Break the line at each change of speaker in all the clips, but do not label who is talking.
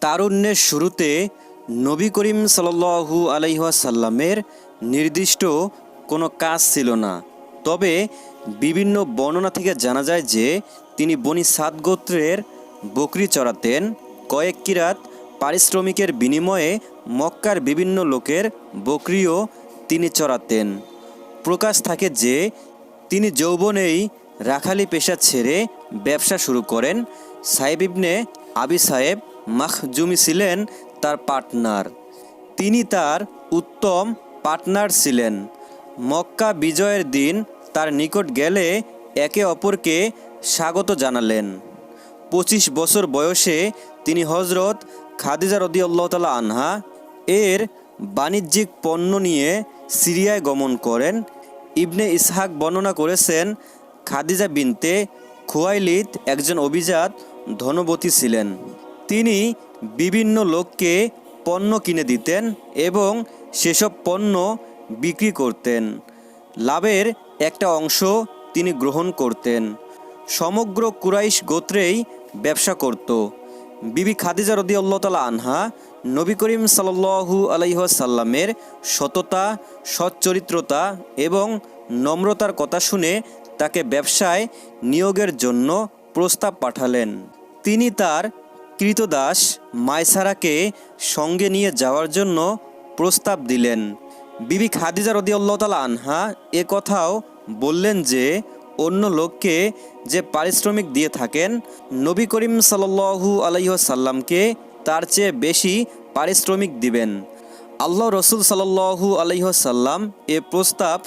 তারুণ্যের শুরুতে নবী করিম সাল্লাল্লাহু আলাইহি ওয়াসাল্লামের নির্দিষ্ট কোনো কাজ ছিল না। তবে বিভিন্ন বর্ণনা থেকে জানা যায় যে তিনি বনি সাদ গোত্রের বকরি চড়াতেন। কয়েক কিরাত পারিশ্রমিকের বিনিময়ে মক্কার বিভিন্ন লোকের বকরিও তিনি চড়াতেন। প্রকাশ থাকে যে তিনি যৌবনেই রাখালি পেশা ছেড়ে ব্যবসা শুরু করেন। সাহেব ইবনে আবি সাহেব মাখজুমি ছিলেন তার পার্টনার। তিনি তার উত্তম পার্টনার ছিলেন। মক্কা বিজয়ের দিন তার নিকট গেলে একে অপরকে স্বাগত জানালেন। 25 বছর বয়সে তিনি হজরত খাদিজা রাদিয়াল্লাহু তাআলা আনহা এর বাণিজ্যিক পণ্য নিয়ে সিরিয়ায় গমন করেন। ইবনে ইসহাক বর্ণনা করেছেন, খাদিজা বিনতে খুয়াইলিদ একজন অভিজাত ধনবতী ছিলেন। তিনি বিভিন্ন লোককে পণ্য কিনে দিতেন এবং সেসব পণ্য বিক্রি করতেন। লাভের একটা অংশ তিনি গ্রহণ করতেন। সমগ্র কুরাইশ গোত্রেই ব্যবসা করত। বিবি খাদিজা রাদিয়াল্লাহু তাআলা আনহা নবী করিম সাল্লাল্লাহু আলাইহি ওয়াসাল্লামের সততা, সচ্চরিত্রতা এবং নম্রতার কথা শুনে তাকে ব্যবসায় নিয়োগের জন্য প্রস্তাব পাঠালেন। তিনি তার কৃতদাস মায়সারাকে সঙ্গে নিয়ে যাওয়ার জন্য প্রস্তাব দিলেন। বিবি খাদিজা রাদিয়াল্লাহু তাআলা আনহা এ কথাও বললেন যে অন্য লোককে যে পারিশ্রমিক দিয়ে থাকেন, নবী করিম সাল্লাল্লাহু আলাইহি ওয়াসাল্লামকে তার চেয়ে বেশি পারিশ্রমিক দিবেন। আল্লাহ রসুল সাল্লাল্লাহু আলাইহি ওয়াসাল্লাম এ প্রস্তাব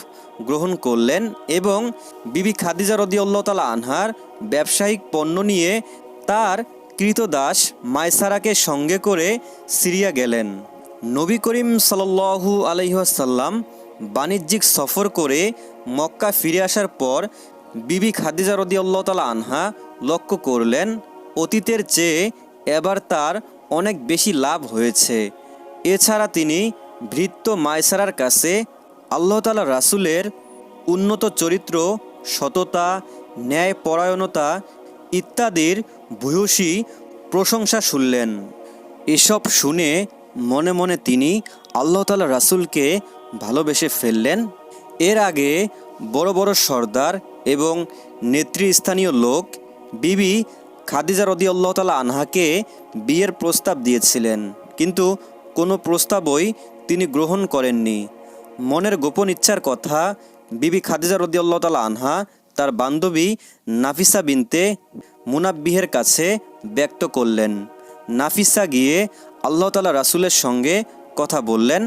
গ্রহণ করলেন এবং বিবি খাদিজা রাদিয়াল্লাহু তাআলা আনহার ব্যবসায়িক পণ্য নিয়ে তার কৃতদাস মায়সারাকে সঙ্গে করে সিরিয়া গেলেন। নবী করিম সাল্লাল্লাহু আলাইহি ওয়াসাল্লাম বাণিজ্যিক সফর করে মক্কা ফিরে আসার পর বিবি খাদিজা রাদিয়াল্লাহু তাআলা আনহা লক্ষ্য করলেন অতীতের চেয়ে এবার তার অনেক বেশি লাভ হয়েছে। এছাড়া তিনি ভৃত্য মায়সারার কাছে আল্লাহ তাআলা রাসূলের উন্নত চরিত্র, সততা, ন্যায়পরায়ণতা ইত্যাদির ভূয়সী প্রশংসা শুনলেন। এসব শুনে মনে মনে তিনি আল্লাহ তাআলা রাসূলকে ভালোবেসে ফেললেন। এর আগে বড় বড় সর্দার এবং নেতৃস্থানীয় লোক বিবি খাদিজা রাদিয়াল্লাহু তাআলা আনহাকে বিয়ের প্রস্তাব দিয়েছিলেন, কিন্তু কোনো প্রস্তাবই তিনি গ্রহণ করেননি। মনের গোপন ইচ্ছার কথা বিবি খাদিজা রাদিয়াল্লাহু তাআলা আনহা তার বান্ধবী নাফিসা বিনতে মুনাব্বিহের কাছে ব্যক্ত করলেন। নাফিসা গিয়ে আল্লাহ তাআলা রাসূলের সঙ্গে কথা বললেন।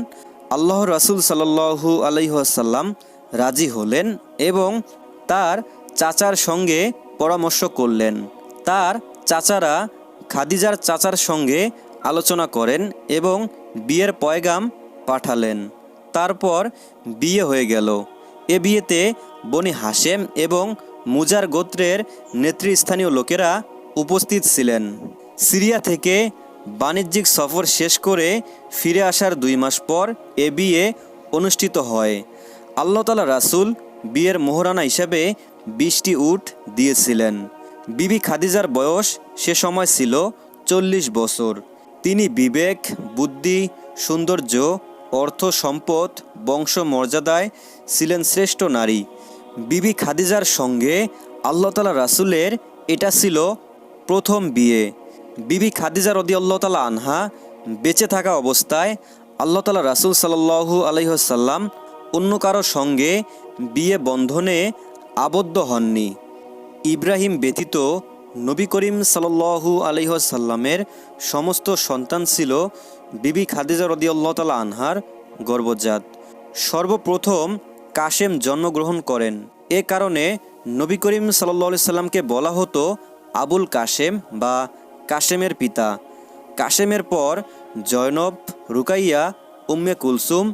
আল্লাহ রাসূল সাল্লাল্লাহু আলাইহি ওয়াসাল্লাম রাজি হলেন এবং তার চাচার সঙ্গে পরামর্শ করলেন। তার চাচারা খাদিজার চাচার সঙ্গে আলোচনা করেন এবং বিয়ের পয়গাম পাঠালেন। তারপর বিয়ে হয়ে গেল। এ বিয়েতে বনি হাশেম এবং মুজার গোত্রের নেতৃস্থানীয় লোকেরা উপস্থিত ছিলেন। সিরিয়া থেকে বাণিজ্যিক সফর শেষ করে ফিরে আসার 2 মাস পর এ বিয়ে অনুষ্ঠিত হয়। আল্লাহ তাআলা রাসূল বিয়ের মোহরানা হিসাবে 20টি উট দিয়েছিলেন। বিবি খাদিজার বয়স সে সময় ছিল 40 বছর। তিনি বিবেক, বুদ্ধি, সৌন্দর্য, অর্থ সম্পদ, বংশ মর্যাদায় ছিলেন শ্রেষ্ঠ নারী। বিবি খাদিজার সঙ্গে আল্লাহ তাআলা রাসূলের এটা ছিল প্রথম বিয়ে। বিবি খাদিজা রাদিয়াল্লাহু তাআলা আনহা বেঁচে থাকা অবস্থায় আল্লাহ তাআলা রাসূল সাল্লাল্লাহু আলাইহি ওয়াসাল্লাম অন্য কারো সঙ্গে বিয়ে বন্ধনে আবদ্ধ হননি। ইব্রাহিম ব্যতীত নবী করিম সাল্লাল্লাহু আলাইহি ওয়াসাল্লামের সমস্ত সন্তান ছিল বিবি খাদিজা রাদিয়াল্লাহু তাআলা আনহার গর্ভজাত। সর্বপ্রথম কাশেম জন্মগ্রহণ করেন। এ কারণে নবী করিম সাল্লাল্লাহু আলাইহি সাল্লামকে বলা হতো আবুল কাশেম বা কাশেমের পিতা। কাশেমের পর জয়নব, রুকাইয়া, উম্মে কুলসুম,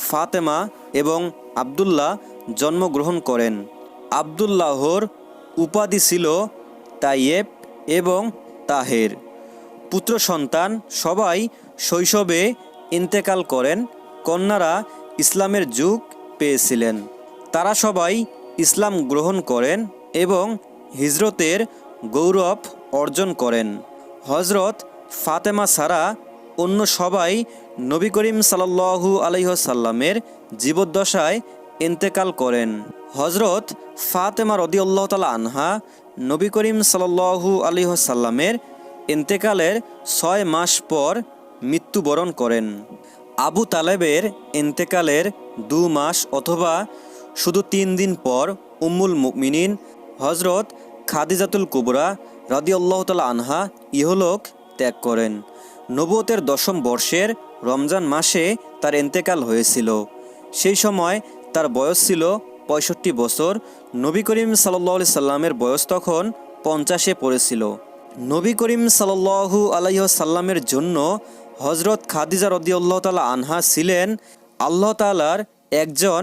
ফাতেমা এবং আবদুল্লাহ জন্মগ্রহণ করেন। আবদুল্লাহর উপাধি ছিল তাইয়েব এবং তাহের। পুত্র সন্তান সবাই শৈশবে ইন্তেকাল করেন। কন্যারা ইসলামের যুগ পেয়েছিলেন। তারা সবাই ইসলাম গ্রহণ করেন এবং হিজরতের গৌরব অর্জন করেন। হজরত ফাতেমা ছাড়া অন্য সবাই নবী করিম সাল্লাল্লাহু আলাইহি ওয়াসাল্লামের জীবদ্দশায় ইন্তেকাল করেন। হজরত ফাতেমা রাদিয়াল্লাহু তাআলা আনহা নবী করিম সাল্লাল্লাহু আলাইহি ওয়াসাল্লামের ইন্তেকালের ৬ মাস পর মৃত্যুবরণ করেন। আবু তালেবের ইন্তেকালের ২ মাস অথবা শুধু ৩ দিন পর উম্মুল মুমিনিন হজরত খাদিজাতুল কুবরা রাদিয়াল্লাহু তাআলা আনহা ইহলোক ত্যাগ করেন। নবুয়তের ১০ম বর্ষের রমজান মাসে তার ইন্তেকাল হয়েছিল। সেই সময় তার বয়স ছিল ৬৫ বছর। নবী করিম সাল্লাল্লাহু আলাইহি সাল্লামের বয়স তখন ৫০-এ পড়েছিল। নবী করিম সাল্লাল্লাহু আলাইহি সাল্লামের জন্য হজরত খাদিজা রাদিয়াল্লাহু তাআলা আনহা ছিলেন আল্লাহ তাআলার একজন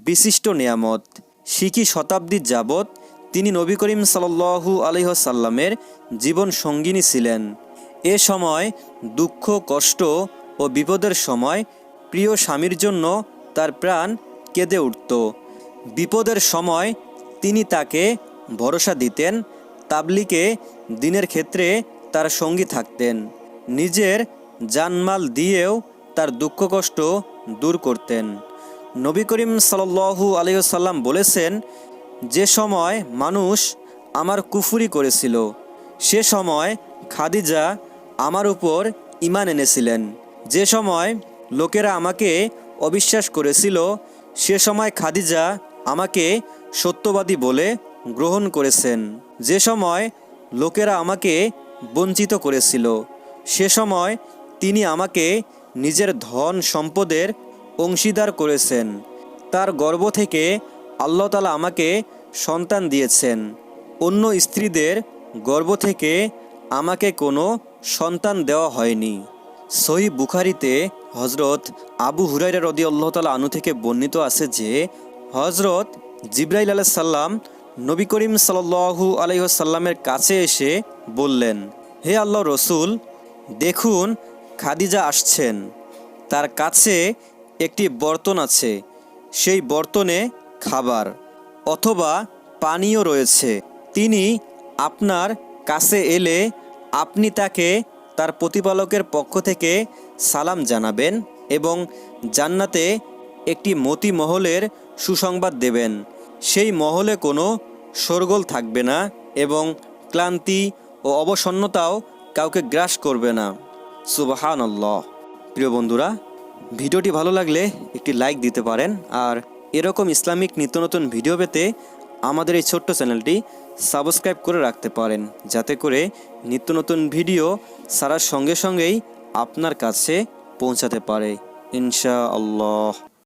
বিশিষ্ট নিয়ামত। শিকি শতাব্দী যাবৎ তিনি নবী করিম সাল্লাল্লাহু আলাইহি সাল্লামের জীবন সঙ্গিনী ছিলেন। এ সময় দুঃখ কষ্ট ও বিপদের সময় প্রিয় স্বামীর জন্য তার প্রাণ কেঁদে উঠত। বিপদের সময় তিনি তাকে ভরসা দিতেন। তাবলিগে দ্বীনের ক্ষেত্রে তার সঙ্গী থাকতেন। নিজের জানমাল দিয়েও তার দুঃখ কষ্ট দূর করতেন। নবী করিম সাল্লাল্লাহু আলাইহি ওয়াসাল্লাম বলেছেন, যে সময় মানুষ আমার কুফরি করেছিল সে সময় খাদিজা আমার উপর ঈমান এনেছিলেন। যে সময় লোকেরা আমাকে অবিশ্বাস করেছিল সে সময় খাদিজা আমাকে সত্যবাদী বলে গ্রহণ করেছেন। যে সময় লোকেরা আমাকে বঞ্চিত করেছিল সে সময় তিনি আমাকে নিজের ধন সম্পদের অংশীদার করেছেন। তার গর্ভ থেকে আল্লাহ তাআলা আমাকে সন্তান দিয়েছেন। অন্য স্ত্রীদের গর্ভ থেকে আমাকে কোনো সন্তান দেওয়া হয়নি। সহিহ বুখারীতে হজরত আবু হুরায়রা রাদিয়াল্লাহু তাআলা আনহু থেকে বর্ণিত আছে যে হজরত জিবরাইল আলাইহিস সালাম নবী করিম সাল্লাল্লাহু আলাইহি ওয়াসাল্লামের কাছে এসে বললেন, হে আল্লাহর রসুল, দেখুন খাদিজা আসছেন। তার কাছে একটি বর্তন আছে, সেই বর্তনে খাবার অথবা পানীয় রয়েছে। তিনি আপনার কাছে এলে আপনি তাকে তার প্রতিপালকের পক্ষ থেকে সালাম জানাবেন এবং জান্নাতে একটি মতি মহলের সুসংবাদ দেবেন। সেই মহলে কোনো শোরগোল থাকবে না এবং ক্লান্তি ও অবসন্নতাও কাউকে গ্রাস করবে না। সুবহানাল্লাহ। প্রিয় বন্ধুরা, ভিডিওটি ভালো লাগলে একটি লাইক দিতে পারেন। আর এরকম ইসলামিক নিত্য নতুন ভিডিও পেতে আমাদের এই ছোট্ট চ্যানেলটি সাবস্ক্রাইব করে রাখতে পারেন, যাতে করে নিত্য নতুন ভিডিও ছাড়ার সঙ্গে সঙ্গেই আপনার কাছে পৌঁছাতে পারে ইনশাআল্লাহ।